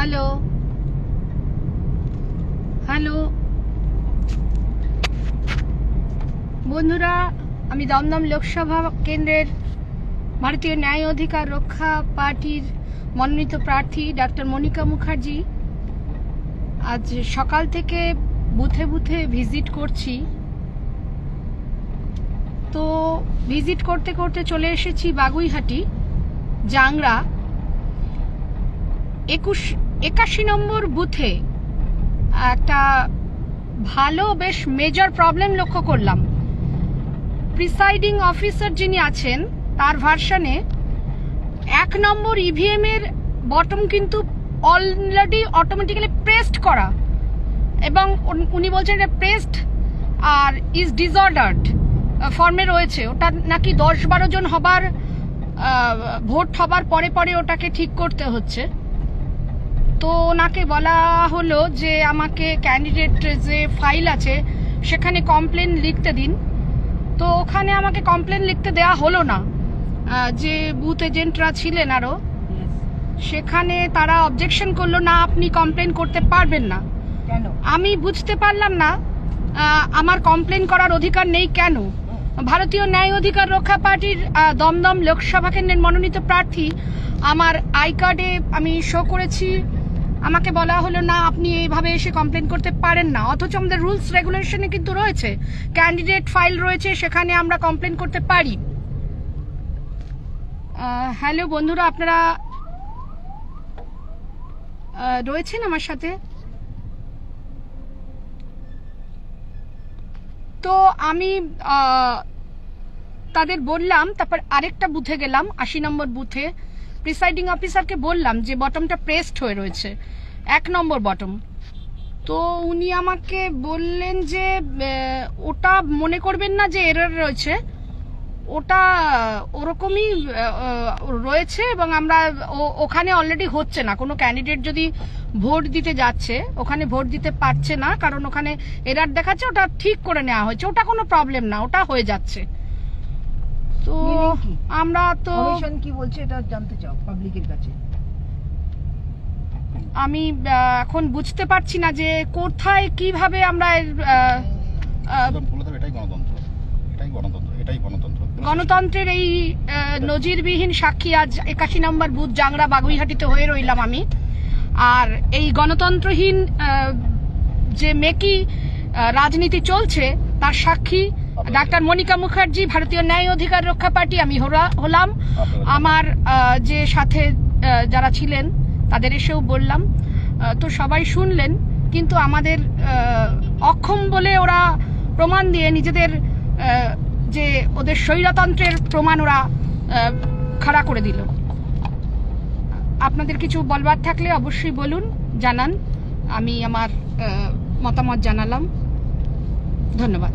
Hello hello বন্ধুরা, আমি দমদম লোকসভা কেন্দ্রের ভারতীয় ন্যায় অধিকার রক্ষা পার্টির মনোনীত প্রার্থী ডক্টর মনিকা মুখার্জি। আজ সকাল থেকে বুথে বুথে ভিজিট করছি। তো ভিজিট করতে করতে চলে এসেছি বাগুইহাটি জাংরা 81 নম্বর বুথে। একটা ভালো বেশ মেজর প্রবলেম লক্ষ্য করলাম। প্রিসাইডিং অফিসার যিনি আছেন তার ভার্সনে 1 নম্বর ইভিএম এর বটম কিন্তু অলরেডি অটোমেটিক্যালি প্রেসড করা, এবং উনি বলছেন এটা প্রেসড আর ইজ ডিসঅর্ডার্ড ফর্মে রয়েছে। ওটা নাকি 10-12 জন হবার ভোট হবার পরে পরে ওটাকে ঠিক করতে হচ্ছে। তো ওনাকে বলা হলো যে আমাকে ক্যান্ডিডেট যে ফাইল আছে সেখানে কমপ্লেন লিখতে দিন। তো ওখানে আমাকে কমপ্লেন লিখতে দেয়া হলো না। যে বুথ এজেন্টরা ছিলেন আরো, সেখানে তারা অবজেকশন করলো, না আপনি কমপ্লেন করতে পারবেন না। কেন? আমি বুঝতে পারলাম না আমার কমপ্লেন করার অধিকার নেই কেন। ভারতীয় ন্যায় অধিকার রক্ষা পার্টির দমদম লোকসভা কেন্দ্রের মনোনীত প্রার্থী, আমার আই কার্ডে আমি শো করেছি। আমাকে বলা হলো না আপনি এইভাবে এসে কমপ্লেন করতে পারেন না, অথচ আমাদের রুলস রেগুলেশনে কিন্তু রয়েছে, ক্যান্ডিডেট ফাইল রয়েছে, সেখানে আমরা কমপ্লেন করতে পারি। হ্যালো বন্ধুরা, আপনারা রয়েছেন আমার সাথে? তো আমি তাদের বললাম, তারপর আরেকটা বুথে গেলাম 80 নম্বর বুথে। প্রিসাইডিং অফিসারকে বললাম যে বটমটা প্রেসড হয়ে রয়েছে, 1 নম্বর বটম। তো উনি আমাকে বললেন যে ওটা মনে করবেন না যে এরর রয়েছে, ওটা ওরকমই রয়েছে, এবং আমরা ওখানে অলরেডি হচ্ছে না। কোনো ক্যান্ডিডেট যদি ভোট দিতে যাচ্ছে ওখানে ভোট দিতে পারছে না, কারণ ওখানে এরর দেখাচ্ছে, ওটা ঠিক করে নেওয়া হয়েছে, ওটা কোনো প্রবলেম না, ওটা হয়ে যাচ্ছে। তো আমরা তো কমিশন কি বলছে এটা জানতে চাও পাবলিকের কাছে? আমি এখন বুঝতে পারছি না যে কোথায় কিভাবে আমরা গণতন্ত্রের এই নজিরবিহীন সাক্ষী আজ 81 নম্বর বুথ জাংরা বাগুইহাটিতে হয়ে রইলাম আমি। আর এই গণতন্ত্রহীন যে মেকি রাজনীতি চলছে তার সাক্ষী ডাক্তার মনিকা মুখার্জি, ভারতীয় ন্যায় অধিকার রক্ষা পার্টি আমি হলাম। আমার যে সাথে যারা ছিলেন তাদের এসেও বললাম, তো সবাই শুনলেন। কিন্তু আমাদের অক্ষম বলে ওরা প্রমাণ দিয়ে নিজেদের যে ওদের স্বৈরতন্ত্রের প্রমাণ ওরা খাড়া করে দিল। আপনাদের কিছু বলবার থাকলে অবশ্যই বলুন, জানান। আমি আমার মতামত জানালাম। ধন্যবাদ।